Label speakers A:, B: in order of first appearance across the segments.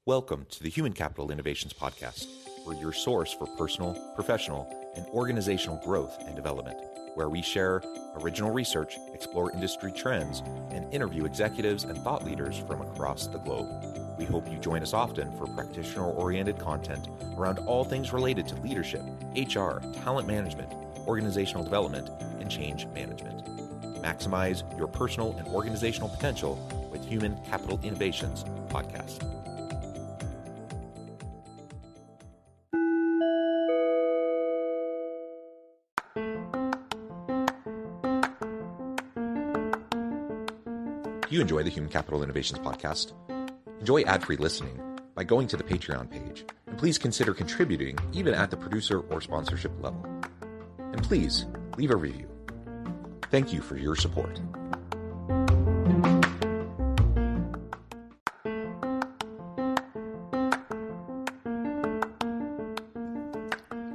A: Welcome to the Human Capital Innovations Podcast. We're your source for personal, professional, and organizational growth and development, where we share original research, explore industry trends, and interview executives and thought leaders from across the globe. We hope you join us often for practitioner-oriented content around all things related to leadership, HR, talent management, organizational development, and change management. Maximize your personal and organizational potential with Human Capital Innovations Podcast. If you enjoy the Human Capital Innovations Podcast, enjoy ad-free listening by going to the Patreon page, and please consider contributing even at the producer or sponsorship level. And please leave a review. Thank you for your support.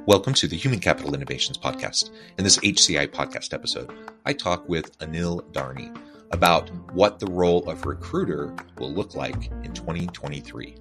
A: Welcome to the Human Capital Innovations Podcast. In this HCI Podcast episode, I talk with Anil Dharni about what the role of recruiter will look like in 2023.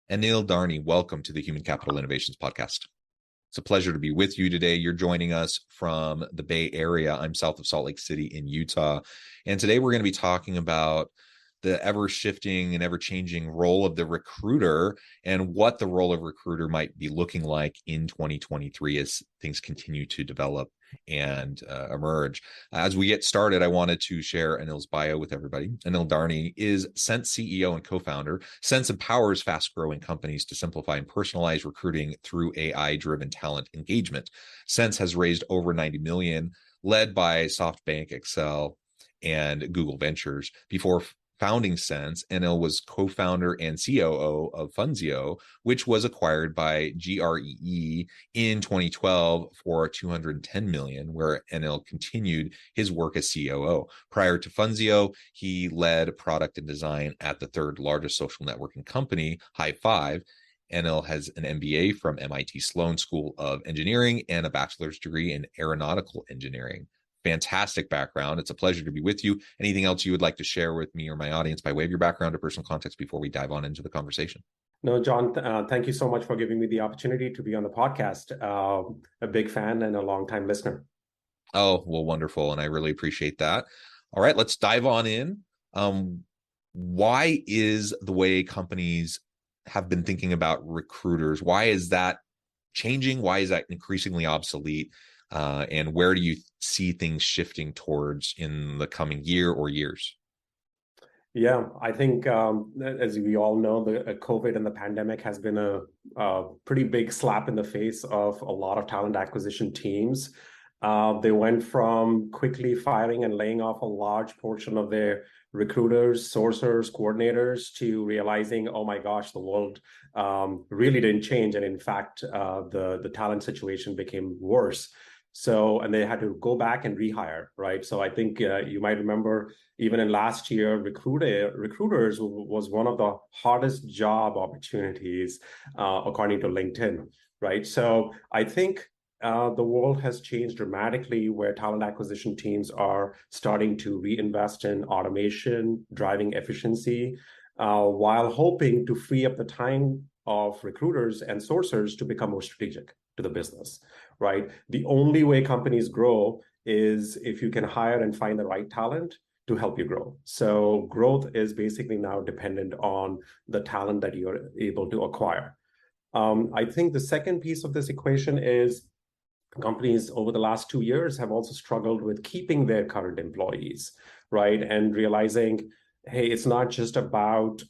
A: Anil Dharni, welcome to the Human Capital Innovations Podcast. It's a pleasure to be with you today. You're joining us from the Bay Area. I'm south of Salt Lake City in Utah. And today we're going to be talking about the ever-shifting and ever-changing role of the recruiter and what the role of recruiter might be looking like in 2023 as things continue to develop and emerge. As we get started, I wanted to share Anil's bio with everybody. Anil Dharni is Sense CEO and co-founder. Sense empowers fast-growing companies to simplify and personalize recruiting through AI-driven talent engagement. Sense has raised over $90 million, led by SoftBank, Excel, and Google Ventures. Before founding Sense, Anil was co-founder and COO of Funzio, which was acquired by GREE in 2012 for $210 million, where Anil continued his work as COO. Prior to Funzio, he led product and design at the third largest social networking company, High5. Anil has an MBA from MIT Sloan School of Engineering and a bachelor's degree in aeronautical engineering. Fantastic background. It's a pleasure to be with you. Anything else you would like to share with me or my audience by way of your background or personal context before we dive on into the conversation?
B: No, John, thank you so much for giving me the opportunity to be on the podcast. A big fan and a longtime listener.
A: Oh, well, wonderful. And I really appreciate that. All right, let's dive on in. Why is the way companies have been thinking about recruiters, why is that changing? Why is that increasingly obsolete? And where do you see things shifting towards in the coming year or years?
B: Yeah, I think as we all know, the COVID and the pandemic has been a pretty big slap in the face of a lot of talent acquisition teams. They went from quickly firing and laying off a large portion of their recruiters, sourcers, coordinators to realizing, oh my gosh, the world really didn't change. And in fact, the talent situation became worse. So, and they had to go back and rehire, right? So I think you might remember even in last year, recruiters was one of the hardest job opportunities, according to LinkedIn, right? So I think the world has changed dramatically where talent acquisition teams are starting to reinvest in automation, driving efficiency, while hoping to free up the time of recruiters and sourcers to become more strategic to the business, right? The only way companies grow is if you can hire and find the right talent to help you grow. So growth is basically now dependent on the talent that you're able to acquire. I think the second piece of this equation is companies over the last 2 years have also struggled with keeping their current employees, right? And realizing, hey, it's not just about,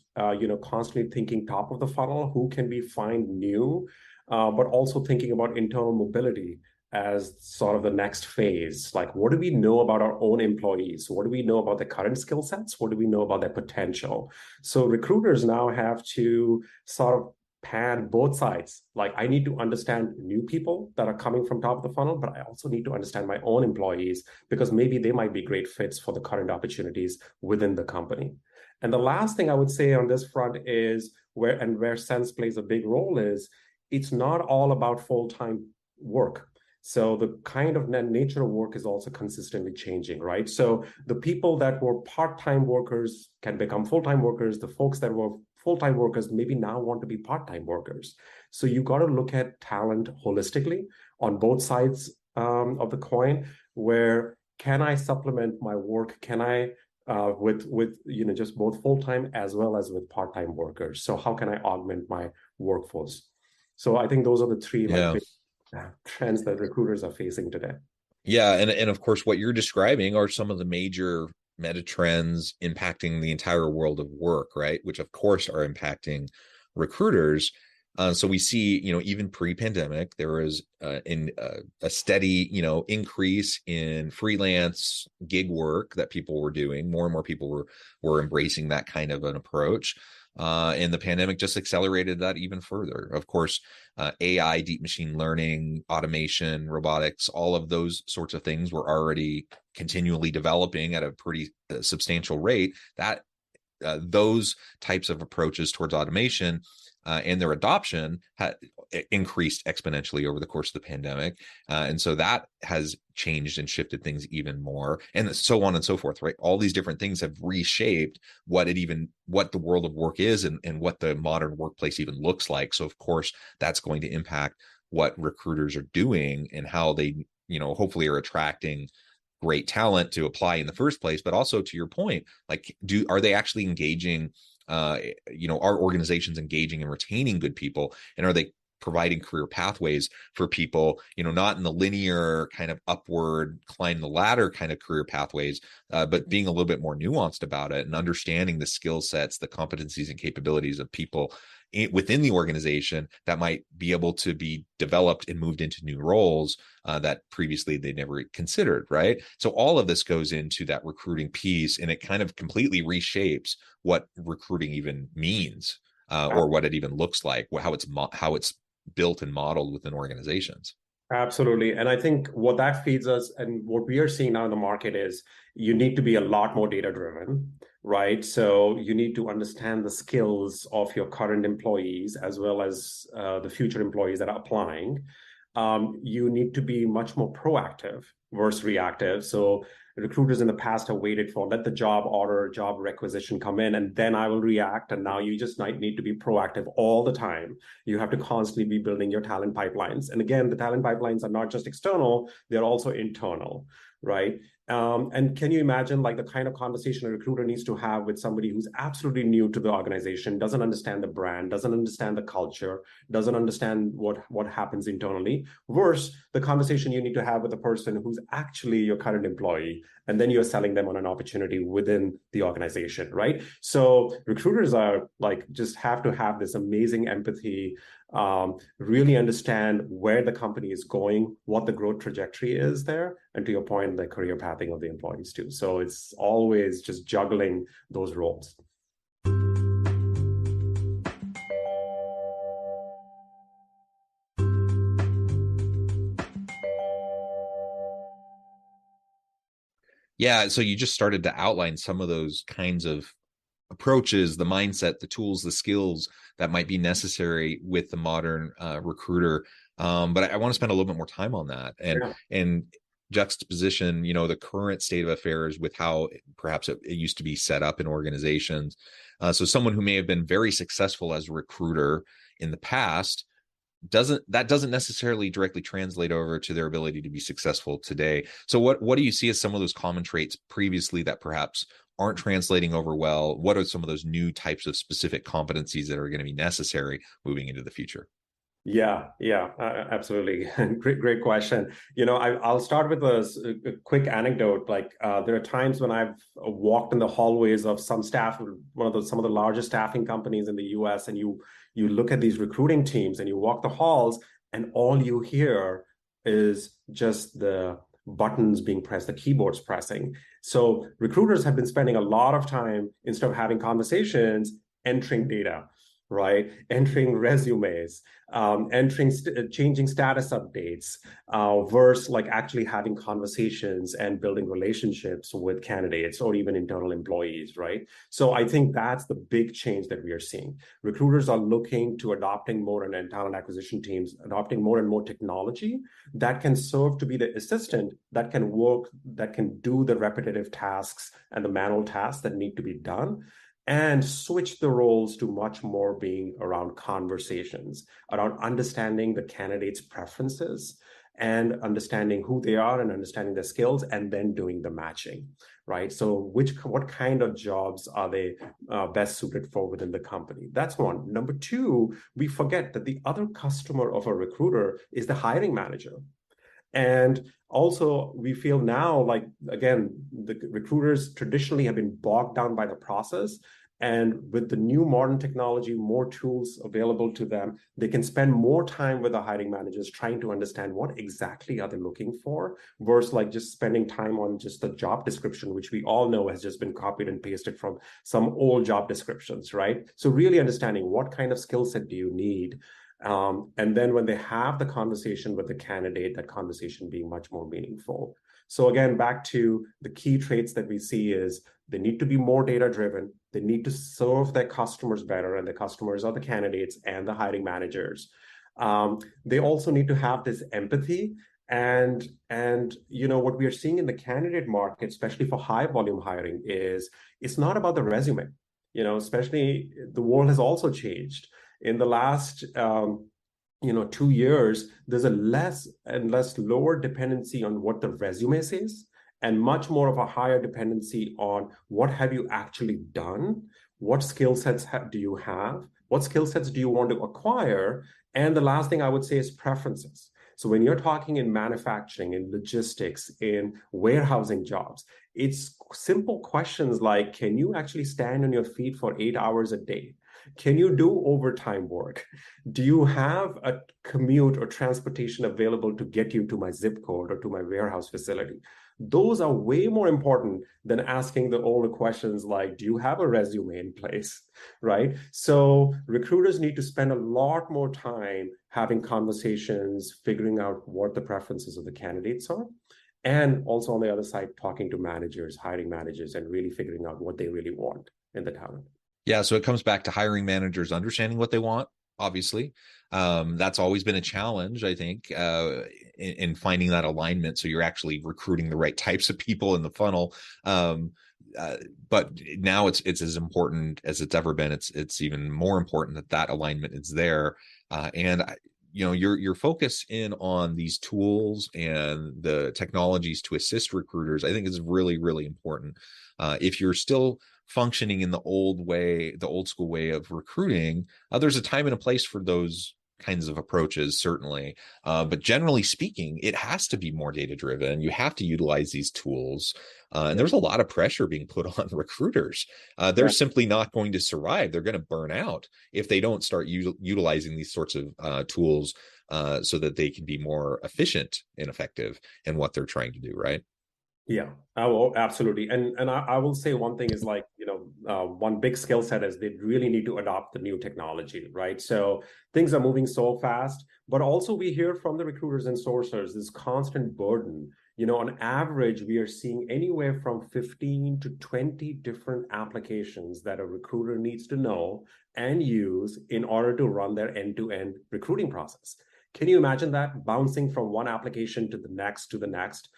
B: constantly thinking top of the funnel, who can we find new, but also thinking about internal mobility as sort of the next phase. Like, what do we know about our own employees? What do we know about their current skill sets? What do we know about their potential? So recruiters now have to sort of pan both sides. Like, I need to understand new people that are coming from top of the funnel, but I also need to understand my own employees because maybe they might be great fits for the current opportunities within the company. And the last thing I would say on this front is where sense plays a big role is it's not all about full-time work. So the kind of nature of work is also consistently changing, right? So the people that were part-time workers can become full-time workers. The folks that were full-time workers maybe now want to be part-time workers. So you got to look at talent holistically on both sides of the coin. Where can I supplement my work? Can I with just both full-time as well as with part-time workers? So how can I augment my workforce? So I think those are the three like big trends that recruiters are facing today.
A: Yeah, and of course, what you're describing are some of the major meta trends impacting the entire world of work, right? Which of course are impacting recruiters. So we see, even pre-pandemic, there was a steady, increase in freelance gig work that people were doing. More and more people were embracing that kind of an approach. And the pandemic just accelerated that even further. Of course, AI, deep machine learning, automation, robotics, all of those sorts of things were already continually developing at a pretty substantial rate. That those types of approaches towards automation and their adoption increased exponentially over the course of the pandemic. And so that has changed and shifted things even more, and so on and so forth, right? All these different things have reshaped what the world of work is and what the modern workplace even looks like. So of course, that's going to impact what recruiters are doing and how they, hopefully are attracting great talent to apply in the first place. But also to your point, like, are they actually engaging are organizations engaging and retaining good people, and are they providing career pathways for people, not in the linear kind of upward climb the ladder kind of career pathways, but being a little bit more nuanced about it and understanding the skill sets, the competencies and capabilities of people within the organization that might be able to be developed and moved into new roles that previously they never considered, right? So all of this goes into that recruiting piece, and it kind of completely reshapes what recruiting even means, or what it even looks like, how it's built and modeled within organizations.
B: Absolutely. And I think what that feeds us and what we are seeing now in the market is you need to be a lot more data driven, right? So you need to understand the skills of your current employees as well as the future employees that are applying. You need to be much more proactive versus reactive. So recruiters in the past have waited for let the job requisition come in, and then I will react. And now you just need to be proactive all the time. You have to constantly be building your talent pipelines. And again, the talent pipelines are not just external, they're also internal, right? And can you imagine like the kind of conversation a recruiter needs to have with somebody who's absolutely new to the organization, doesn't understand the brand, doesn't understand the culture, doesn't understand what happens internally, versus the conversation you need to have with a person who's actually your current employee, and then you're selling them on an opportunity within the organization, right? So recruiters are like just have to have this amazing empathy, really understand where the company is going, what the growth trajectory is there, and to your point, the career pathing of the employees too. So it's always just juggling those roles.
A: Yeah, so you just started to outline some of those kinds of approaches, the mindset, the tools, the skills that might be necessary with the modern recruiter. But I want to spend a little bit more time on that and juxtaposition, the current state of affairs with how perhaps it used to be set up in organizations. So someone who may have been very successful as a recruiter in the past doesn't necessarily directly translate over to their ability to be successful today. So what do you see as some of those common traits previously that perhaps aren't translating over well? What are some of those new types of specific competencies that are going to be necessary moving into the future?
B: Yeah, absolutely. Great question. I'll start with a quick anecdote. Like there are times when I've walked in the hallways of some of the largest staffing companies in the US, and you look at these recruiting teams and you walk the halls, and all you hear is just the buttons being pressed, the keyboards pressing. So recruiters have been spending a lot of time, instead of having conversations, entering data. right? Entering resumes, changing status updates, versus like actually having conversations and building relationships with candidates or even internal employees, right? So I think that's the big change that we are seeing. Recruiters are looking to adopting more and talent acquisition teams, adopting more and more technology that can serve to be the assistant that can work, that can do the repetitive tasks and the manual tasks that need to be done, and switch the roles to much more being around conversations, around understanding the candidate's preferences and understanding who they are and understanding their skills, and then doing the matching, right? So what kind of jobs are they best suited for within the company? That's one. Number two, we forget that the other customer of a recruiter is the hiring manager. And also, we feel now like, again, the recruiters traditionally have been bogged down by the process. And with the new modern technology, more tools available to them, they can spend more time with the hiring managers trying to understand what exactly are they looking for, versus like just spending time on just the job description, which we all know has just been copied and pasted from some old job descriptions, right? So really understanding what kind of skill set do you need, and then when they have the conversation with the candidate, that conversation being much more meaningful. So again, back to the key traits that we see is they need to be more data driven. They need to serve their customers better, and the customers are the candidates and the hiring managers. They also need to have this empathy. And what we are seeing in the candidate market, especially for high volume hiring, is it's not about the resume. Especially the world has also changed in the last 2 years. There's a less and less lower dependency on what the resume says, and much more of a higher dependency on what have you actually done, what skill sets do you have, what skill sets do you want to acquire, and the last thing I would say is preferences. So when you're talking in manufacturing, in logistics, in warehousing jobs, it's simple questions like, can you actually stand on your feet for 8 hours a day? Can you do overtime work? Do you have a commute or transportation available to get you to my zip code or to my warehouse facility? Those are way more important than asking the older questions like, do you have a resume in place, right? So recruiters need to spend a lot more time having conversations, figuring out what the preferences of the candidates are, and also on the other side, talking to managers, hiring managers, and really figuring out what they really want in the talent.
A: Yeah, so it comes back to hiring managers understanding what they want, obviously. That's always been a challenge, I think, in finding that alignment, so you're actually recruiting the right types of people in the funnel. But now it's as important as it's ever been. It's even more important that alignment is there. And your focus in on these tools and the technologies to assist recruiters, I think, is really, really important. If you're still functioning in the old school way of recruiting, there's a time and a place for those kinds of approaches, certainly. But generally speaking, it has to be more data driven. You have to utilize these tools. And there's a lot of pressure being put on recruiters. They're simply not going to survive. They're going to burn out if they don't start utilizing these sorts of tools so that they can be more efficient and effective in what they're trying to do, right?
B: Yeah, I will, absolutely. And I will say one thing is like, one big skill set is they really need to adopt the new technology, right? So things are moving so fast, but also we hear from the recruiters and sourcers this constant burden. On average, we are seeing anywhere from 15 to 20 different applications that a recruiter needs to know and use in order to run their end-to-end recruiting process. Can you imagine that, bouncing from one application to the next to the next?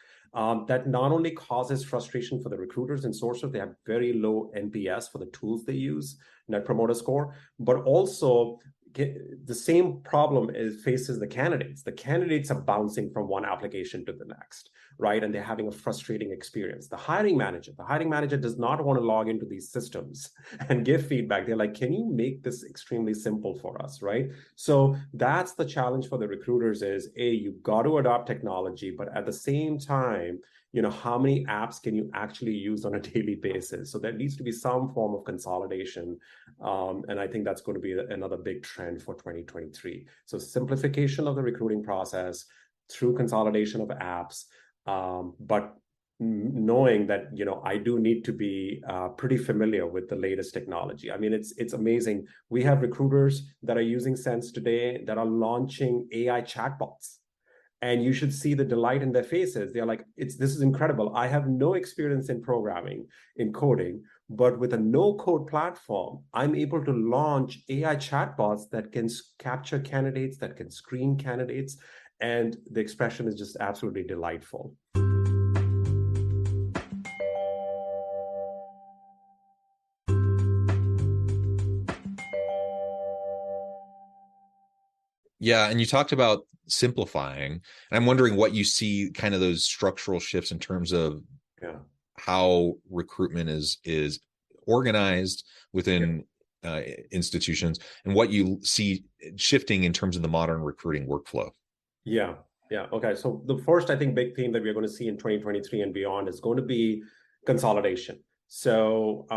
B: That not only causes frustration for the recruiters and sourcers, they have very low NPS for the tools they use, Net Promoter Score, but also the same problem faces the candidates. The candidates are bouncing from one application to the next, right? And they're having a frustrating experience. The hiring manager does not want to log into these systems and give feedback. They're like, can you make this extremely simple for us, right? So that's the challenge for the recruiters is, you've got to adopt technology, but at the same time, how many apps can you actually use on a daily basis? So there needs to be some form of consolidation. And I think that's going to be another big trend for 2023. So simplification of the recruiting process through consolidation of apps, but knowing that, I do need to be pretty familiar with the latest technology. I mean, it's amazing. We have recruiters that are using Sense today that are launching AI chatbots, and you should see the delight in their faces. They're like, this is incredible. I have no experience in programming, in coding, but with a no-code platform, I'm able to launch AI chatbots that can capture candidates, that can screen candidates, and the expression is just absolutely delightful.
A: Yeah, and you talked about simplifying, and I'm wondering what you see kind of those structural shifts in terms of how recruitment is organized within institutions, and what you see shifting in terms of the modern recruiting workflow.
B: Yeah. Okay. So the first, I think, big theme that we're going to see in 2023 and beyond is going to be consolidation. So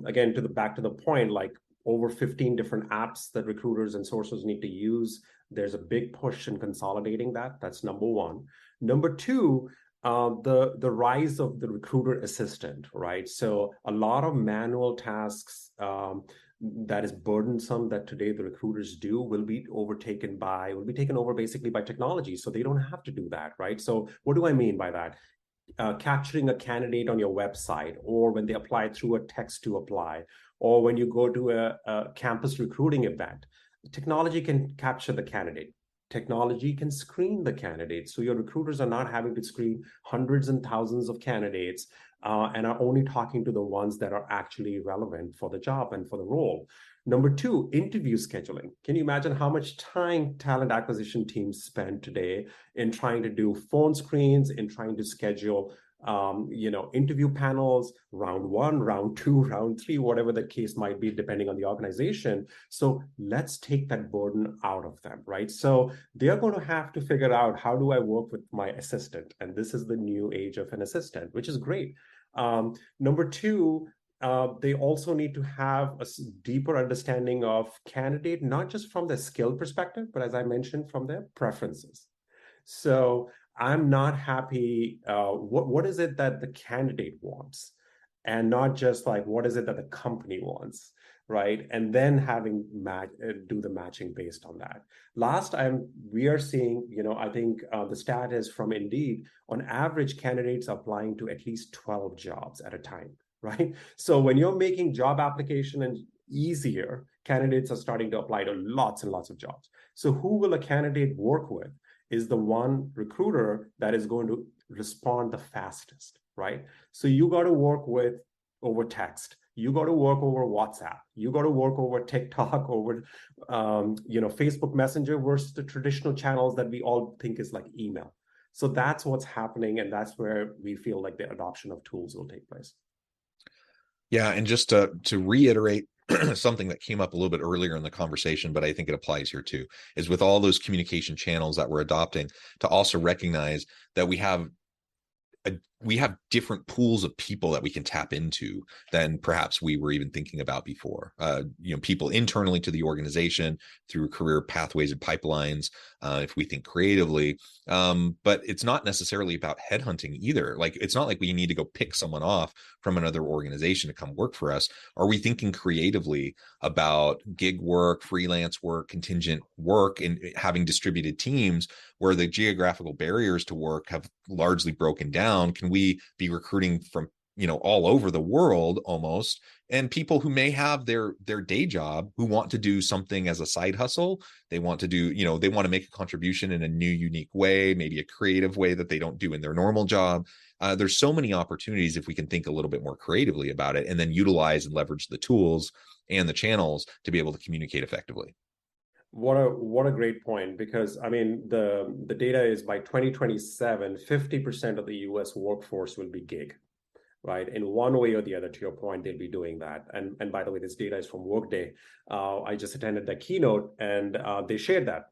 B: again, back to the point, like over 15 different apps that recruiters and sources need to use. There's a big push in consolidating that. That's number one. Number two, the rise of the recruiter assistant, right? So a lot of manual tasks that is burdensome that today the recruiters do will be taken over basically by technology. So they don't have to do that, right? So what do I mean by that? Capturing a candidate on your website, or when they apply through a text to apply, or when you go to a campus recruiting event, technology can capture the candidate. Technology can screen the candidates. So your recruiters are not having to screen hundreds and thousands of candidates and are only talking to the ones that are actually relevant for the job and for the role. Number two, interview scheduling. Can you imagine how much time talent acquisition teams spend today in trying to do phone screens, in trying to schedule interview panels, round one, round two, round three, whatever the case might be, depending on the organization. So let's take that burden out of them, right? So they're going to have to figure out, how do I work with my assistant? And this is the new age of an assistant, which is great. Number two, they also need to have a deeper understanding of candidate, not just from the skill perspective, but as I mentioned, from their preferences. So I'm not happy. What is it that the candidate wants? And not just like, what is it that the company wants, right? And then having do the matching based on that. We are seeing, I think the stat is from Indeed, on average, candidates are applying to at least 12 jobs at a time, right? So when you're making job application and easier, candidates are starting to apply to lots and lots of jobs. So who will a candidate work with is the one recruiter that is going to respond the fastest, right? So you got to work with over text. You got to work over WhatsApp. You got to work over TikTok, over Facebook Messenger versus the traditional channels that we all think is like email. So that's what's happening, and that's where we feel like the adoption of tools will take place.
A: Yeah, and just to reiterate something that came up a little bit earlier in the conversation, but I think it applies here too, is with all those communication channels that we're adopting, to also recognize that we have different pools of people that we can tap into than perhaps we were even thinking about before. People internally to the organization through career pathways and pipelines, if we think creatively. But it's not necessarily about headhunting either. Like, it's not like we need to go pick someone off from another organization to come work for us. Are we thinking creatively about gig work, freelance work, contingent work, and having distributed teams where the geographical barriers to work have largely broken down? Can we be recruiting from all over the world almost, and people who may have their day job who want to do something as a side hustle? They want to do, they want to make a contribution in a new, unique way, maybe a creative way that they don't do in their normal job. There's so many opportunities if we can think a little bit more creatively about it, and then utilize and leverage the tools and the channels to be able to communicate effectively.
B: What a great point, because I mean, the data is by 2027, 50% of the US workforce will be gig, right? In one way or the other, to your point, they'll be doing that. And by the way, this data is from Workday. I just attended the keynote, and they shared that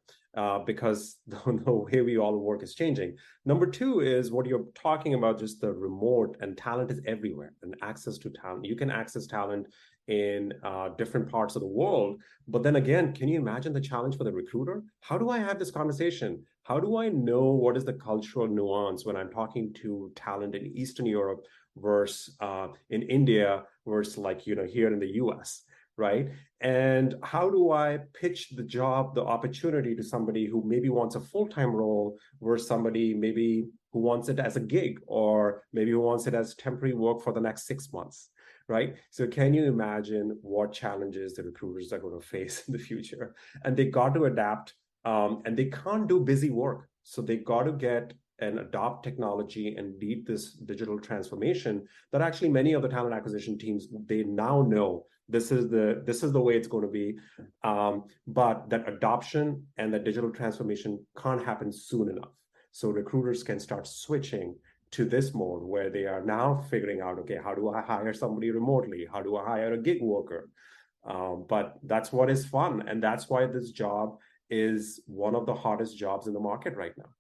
B: because the way we all work is changing. Number two is what you're talking about, just the remote, and talent is everywhere, and access to talent. You can access talent in different parts of the world. But then again, can you imagine the challenge for the recruiter? How do I have this conversation? How do I know what is the cultural nuance when I'm talking to talent in Eastern Europe versus in India versus here in the US, right? And how do I pitch the job, the opportunity to somebody who maybe wants a full-time role versus somebody maybe who wants it as a gig, or maybe who wants it as temporary work for the next 6 months, right? So can you imagine what challenges the recruiters are going to face in the future? And they got to adapt, and they can't do busy work. So they got to get and adopt technology and lead this digital transformation that actually many of the talent acquisition teams, they now know this is the way it's going to be. But that adoption and that digital transformation can't happen soon enough. So recruiters can start switching to this mode where they are now figuring out, okay, how do I hire somebody remotely? How do I hire a gig worker? But that's what is fun. And that's why this job is one of the hottest jobs in the market right now.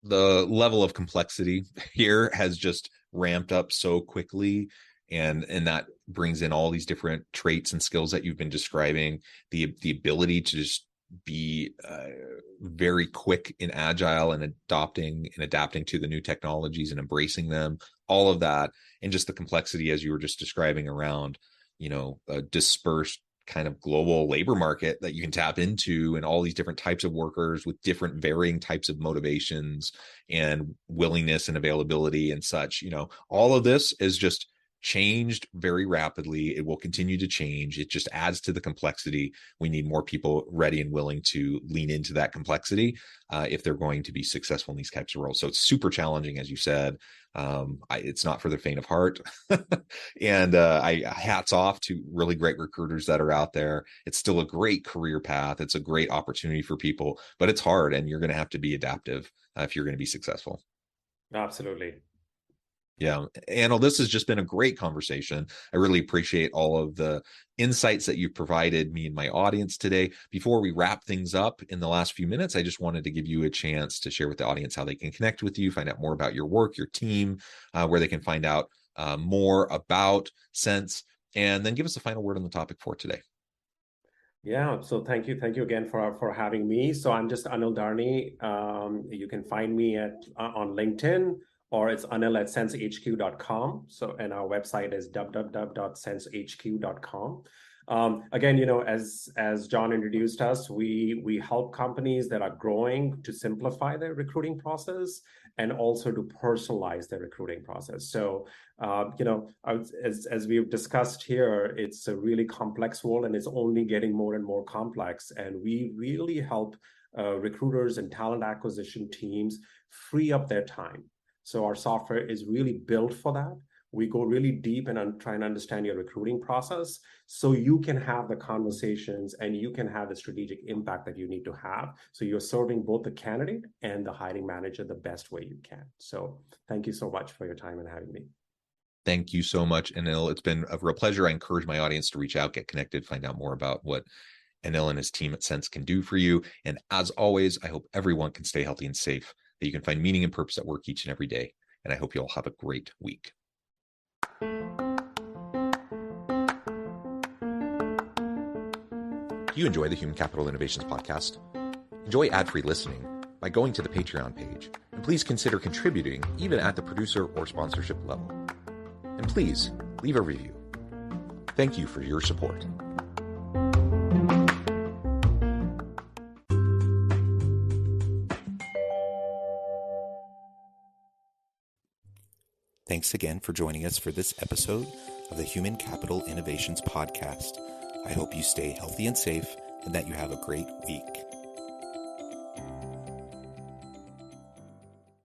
A: The level of complexity here has just ramped up so quickly. And that brings in all these different traits and skills that you've been describing, the ability to just be very quick and agile and adopting and adapting to the new technologies and embracing them, all of that. And just the complexity, as you were just describing, around, a dispersed kind of global labor market that you can tap into, and all these different types of workers with different varying types of motivations and willingness and availability and such. All of this is just changed very rapidly. It will continue to change. It just adds to the complexity. We need more people ready and willing to lean into that complexity if they're going to be successful in these types of roles. So it's super challenging, as you said. It's not for the faint of heart. And I hats off to really great recruiters that are out there. It's still a great career path. It's a great opportunity for people, but it's hard, and you're going to have to be adaptive if you're going to be successful.
B: Absolutely.
A: Yeah. Anil, this has just been a great conversation. I really appreciate all of the insights that you've provided me and my audience today. Before we wrap things up in the last few minutes, I just wanted to give you a chance to share with the audience how they can connect with you, find out more about your work, your team, where they can find out more about Sense, and then give us a final word on the topic for today.
B: Yeah, so thank you again for having me. So I'm just Anil Dharni. You can find me on LinkedIn, or it's anil@sensehq.com. So, and our website is www.sensehq.com. Again, as John introduced us, we help companies that are growing to simplify their recruiting process and also to personalize their recruiting process. So, as we've discussed here, it's a really complex world, and it's only getting more and more complex. And we really help recruiters and talent acquisition teams free up their time. So our software is really built for that. We go really deep and try and understand your recruiting process so you can have the conversations and you can have the strategic impact that you need to have. So you're serving both the candidate and the hiring manager the best way you can. So thank you so much for your time and having me.
A: Thank you so much, Anil. It's been a real pleasure. I encourage my audience to reach out, get connected, find out more about what Anil and his team at Sense can do for you. And as always, I hope everyone can stay healthy and safe, that you can find meaning and purpose at work each and every day. And I hope you all have a great week. Do you enjoy the Human Capital Innovations podcast? Enjoy ad-free listening by going to the Patreon page. And please consider contributing even at the producer or sponsorship level. And please leave a review. Thank you for your support. Thanks again for joining us for this episode of the Human Capital Innovations Podcast. I hope you stay healthy and safe and that you have a great week.